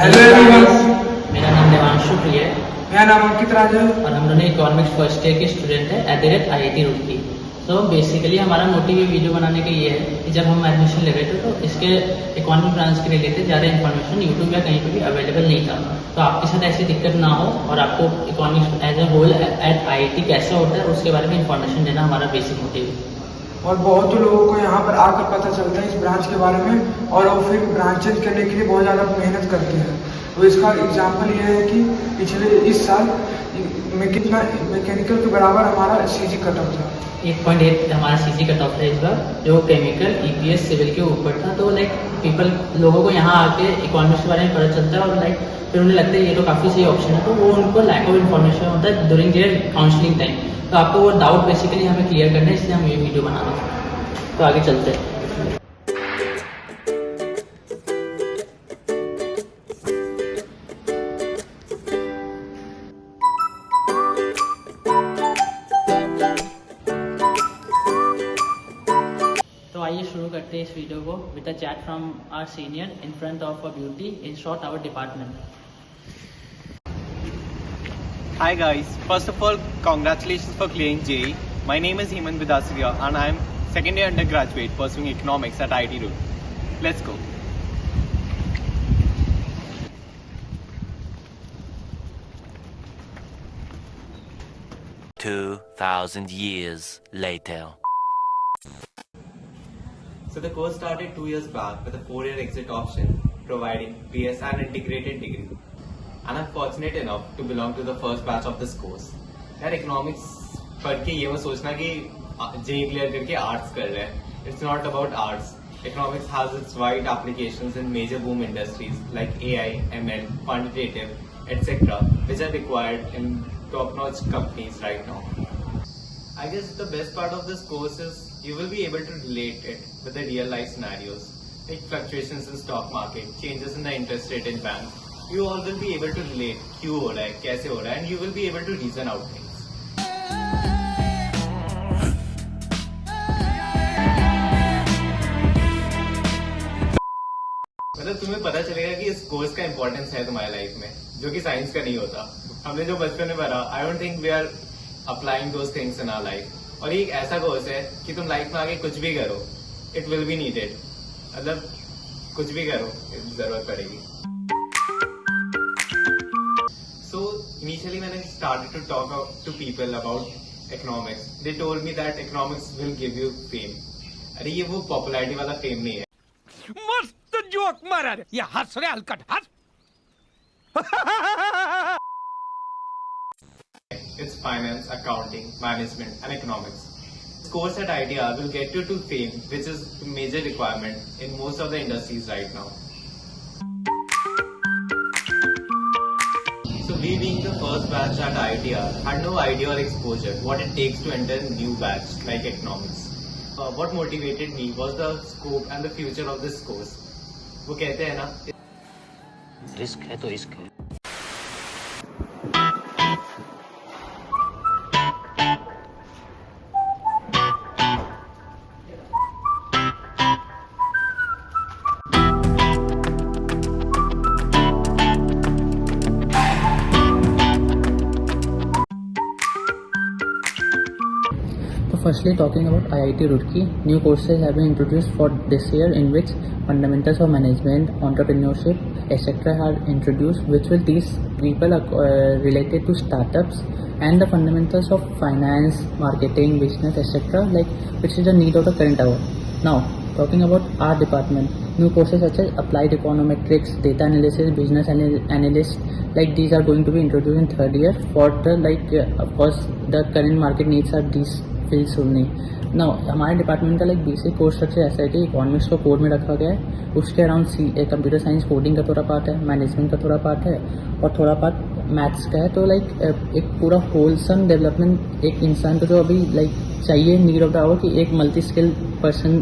Hello everyone, मेरा नाम देवांशु प्रिय है मेरा नाम अंकित राज है और हम दोनों इकोनॉमिक्स फर्स्ट ईयर के स्टूडेंट है एट IIT रुड़की। तो बेसिकली हमारा मोटिव ये वीडियो बनाने का ये है कि जब हम एडमिशन ले रहे थे तो इसके इकोनॉमिक ब्रांच के रिलेटेड ज़्यादा इन्फॉर्मेशन यूट्यूब या कहीं पर भी अवेलेबल नहीं था। तो आपके साथ ऐसी दिक्कत ना हो और आपको economics as a whole at IIT कैसा होता है उसके बारे में इन्फॉर्मेशन देना हमारा बेसिक मोटिव है। और बहुत लोगों को यहाँ पर आकर पता चलता है इस ब्रांच के बारे में और वो फिर ब्रांच चेंज करने के लिए बहुत ज़्यादा मेहनत करते हैं। तो इसका एग्जाम्पल ये है कि पिछले इस साल मैकेनिकल के बराबर हमारा CG कट ऑफ था। 1.8 हमारा CG कट ऑफ था इस बार, जो केमिकल EPS सिविल के ऊपर था। तो लोगों को यहाँ आके इकोनॉमिक्स के बारे में पता चलता है और फिर उन्हें लगता है ये तो काफ़ी सही ऑप्शन है, तो वो उनको लैक ऑफ इन्फॉर्मेशन होता है ड्यूरिंग देयर काउंसलिंग टाइम। तो आपको वो डाउट बेसिकली हमें क्लियर करना है, इसलिए हम ये वीडियो बना रहे हैं। तो आगे चलते हैं। तो आइए शुरू करते हैं इस वीडियो को with a chat from our senior in front of a beauty in short our department. Hi guys, first of all, congratulations for clearing JEE. My name is Hemant Vidasiria and I am second year undergraduate pursuing economics at IIT Roorkee. Let's go. $2,000 later. So the course started 2 years back with a 4-year exit option providing BS and integrated degree. And I'm fortunate enough to belong to the first batch of this course. यार economics पढ़ के ये वो सोचना कि JEE clear करके arts कर रहे हैं. It's not about arts. Economics has its wide applications in major boom industries like AI, ML, quantitative, etc., which are required in top-notch companies right now. I guess the best part of this course is you will be able to relate it with the real-life scenarios like fluctuations in stock market, changes in the interest rate in banks. You all will be able to relate क्यों हो रहा है, कैसे हो रहा है, and you will be able to reason out things. मतलब तुम्हें पता चलेगा कि इस कोर्स का इम्पोर्टेंस है तुम्हारी लाइफ में, जो कि साइंस का नहीं होता। हमने जो बचपन में पढ़ा, I don't think we are applying those things in our life. और ये एक ऐसा कोर्स है कि तुम लाइफ में आगे कुछ भी करो, इट विल बी नीडेड। मतलब कुछ भी करो, जरूरत पड़ेगी। Initially when I started to talk to people about economics, they told me that economics will give you fame. अरे ये वो popularity वाला fame नहीं है। मस्त जोक मारा रे, ये हंस रे हलकट हंस। It's finance, accounting, management, and economics. This course at IITR will get you to fame, which is a major requirement in most of the industries right now. So we being the first batch at IITR had no idea or exposure what it takes to enter a new batch like economics. What motivated me was the scope and the future of this course. वो कहते हैं ना, risk है तो risk है। Firstly, talking about IIT Roorkee, new courses have been introduced for this year in which fundamentals of management, entrepreneurship, etc. are introduced, which will teach people related to startups and the fundamentals of finance, marketing, business, etc. Which is the need of the current hour. Now, talking about our department, new courses such as applied econometrics, data analysis, business analyst, these are going to be introduced in third year for the of course the current market needs are these fields सुननी। ना हमारे department का basic course structure ऐसा है कि economics को code में रखा गया है, उसके अराउंड कंप्यूटर साइंस कोडिंग का थोड़ा पार्ट है, मैनेजमेंट का थोड़ा पार्ट है और थोड़ा पार्ट मैथ्स का है। तो एक पूरा होलसम डेवलपमेंट एक इंसान को जो अभी चाहिए, नीड ऑफ द आवर कि एक मल्टी स्किल पर्सन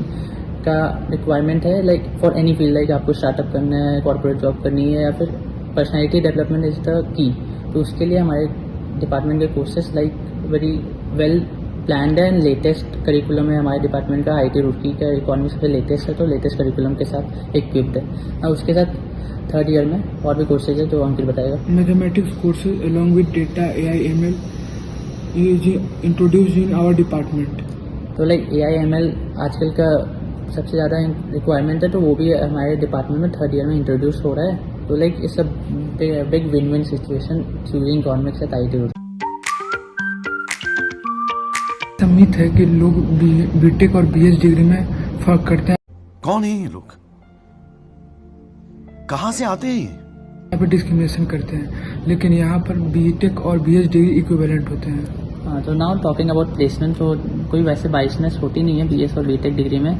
का रिक्वायरमेंट है फॉर एनी फील्ड, आपको स्टार्टअप करना है, कॉर्पोरेट जॉब करनी है या फिर personality development is the key. तो उसके लिए हमारे डिपार्टमेंट के कोर्सेज वेरी वेल प्लान्ड है एंड लेटेस्ट करिकुलम है। हमारे डिपार्टमेंट का IIT रुड़की का इकोनॉमिक्स पे लेटेस्ट है, तो लेटेस्ट करिकुलम के साथ इक्विप्ड है। उसके साथ थर्ड ईयर में और भी कोर्सेज है जो अंकित बताएगा. Mathematics courses along with data, AI, ML is introduced in our department. तो लाइक AI/ML आजकल का सबसे ज़्यादा रिक्वायरमेंट है, तो वो भी हमारे डिपार्टमेंट में थर्ड ईयर में इंट्रोड्यूस हो रहा है. तो like it's a big win win situation choosing economics at IIT route. Myth है कि लोग बीटेक और BS डिग्री में फर्क करते हैं. कौन है ये लोग, कहां से आते हैं ये? यहाँ पर डिस्क्रिमिनेशन करते हैं, लेकिन यहाँ पर बीटेक और BS डिग्री इक्विवेलेंट होते हैं. हाँ, तो नाउ टॉकिंग अबाउट प्लेसमेंट, तो कोई वैसे बाइसनेस होती नहीं है BS और BTech डिग्री में.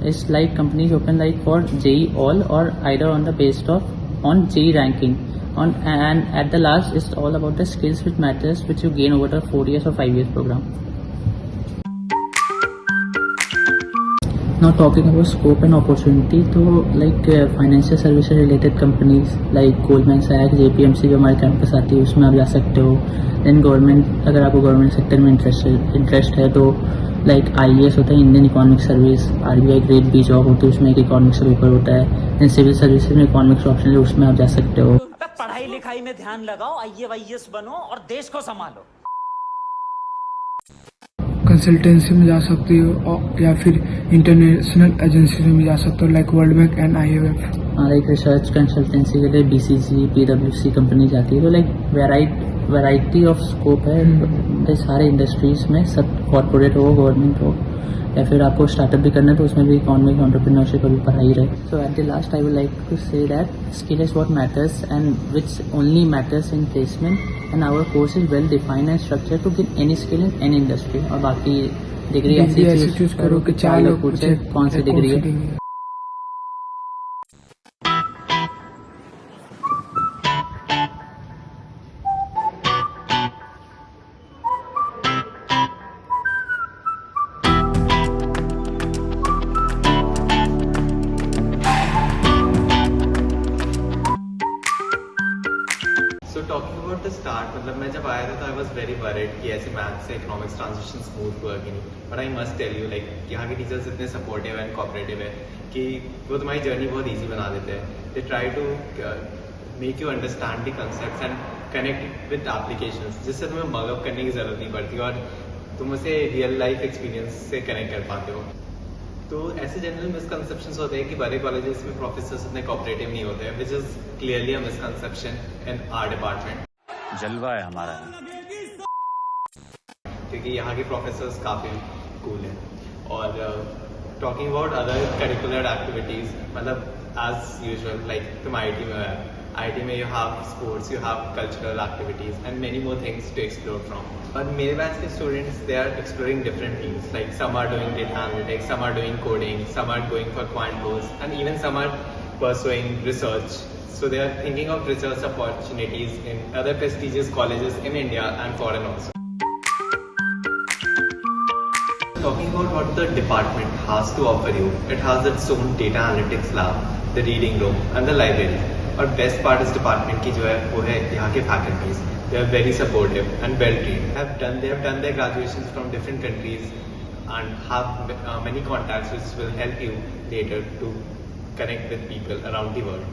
It's like companies open like for JEE all और either on the based of on JEE ranking on and at the last it's all about the skills which matters which you gain over the 4 years or 5 years program. Now talking about scope and opportunity, तो like financial services related companies like Goldman Sachs, JPMC जो हमारे campus आती है उसमें आप जा सकते हो. देन गवर्नमेंट, अगर आपको गवर्नमेंट सेक्टर में इंटरेस्ट है तो लाइक IAS होता है, Indian economic service, RBI grade B job होती है, उसमें एक इकोनॉमिक्स का पेपर होता है. देन सिविल सर्विसेज में इकोनॉमिक्स ऑप्शन है, उसमें आप जा सकते हो. पढ़ाई लिखाई में ध्यान लगाओ, IAS बनो और देश को संभालो. कंसल्टेंसी में जा सकते हो या फिर इंटरनेशनल एजेंसी में जा सकते हो like world bank and IMF. Like research consultancy के लिए BCG, PwC कंपनी जाती है. तो लाइक वैरायटी ऑफ स्कोप है सारे इंडस्ट्रीज में, सब कॉर्पोरेट हो, गवर्नमेंट हो या फिर आपको स्टार्टअप भी करना है तो उसमें भी इकोनॉमिक एंटरप्रेन्योरशिप अभी पढ़ाई रहे. So at the last I would like to say that skill is what matters and which only matters in placement and our course is well defined and structure to gain any skill in any industry. और बाकी degree ऐसी choose करो कि 4 लोग पूछे कौन सी degree है. So talking about the start, मतलब मैं जब आया था तो I was very worried कि ऐसे मैथ से इकोनॉमिक्स ट्रांजिशन स्मूथ हुआ कि नहीं. But I must tell you like यहाँ के टीचर्स इतने सपोर्टिव एंड कोऑपरेटिव है कि वो तुम्हारी जर्नी बहुत ईजी बना देते हैं. They try to make you understand the concepts and connect with applications, जिससे तुम्हें मगअप करने की जरूरत नहीं पड़ती और तुम उसे रियल लाइफ एक्सपीरियंस से कनेक्ट कर पाते हो. तो ऐसे जनरल मिसकंसेप्शंस होते हैं कि बड़े कॉलेजेस में प्रोफेसर्स इतने कोऑपरेटिव नहीं होते हैं, which is clearly a misconception in our department. जलवा है हमारा, क्योंकि यहाँ के प्रोफेसर्स काफ़ी कूल हैं. और talking about other curricular activities, मतलब एज यूजुअल लाइक तुम IIT में है, IIT में you have sports, you have cultural activities and many more things to explore from. और मेरे बैच के students they are exploring different things, like some are doing data analytics, some are doing coding, some are going for quant course and even some are pursuing research. So they are thinking of research opportunities in other prestigious colleges in India and foreign also. Talking about what the department has to offer you, it has its own data analytics lab, the reading room and the library. और best part इस department की जो है वो है यहाँ के faculties. They are very supportive and well trained. They have done their graduations from different countries and have many contacts which will help you later to connect with people around the world.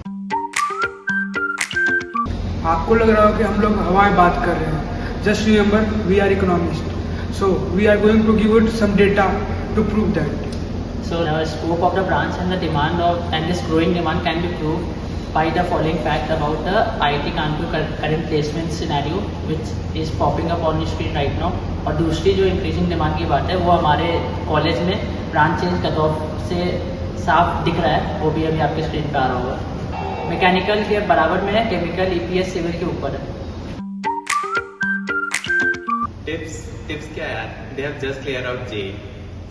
आपको लग रहा हो कि हम लोग हवाएं बात कर रहे हैं. Just remember, we are economists. So we are going to give it some data to prove that. So the scope of the branch and the demand of and this growing demand can be proved by the following fact about the IIT Kanpur current placement scenario which is popping up on your screen right now. और दूसरी जो increasing demand की बात है वो हमारे college में branch change cut off से साफ दिख रहा है, वो भी अभी आपके स्क्रीन पे आ रहा होगा. मैकेनिकल के बराबर में है, केमिकल EPS सिविल के ऊपर है. Tips क्या है? They have just cleared out JEE.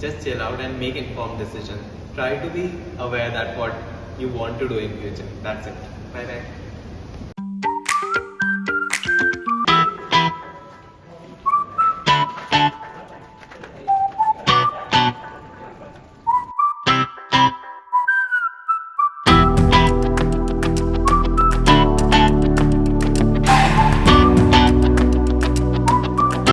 Just chill out and make informed decision. Try to be aware that what you want to do in future. That's it. Bye bye.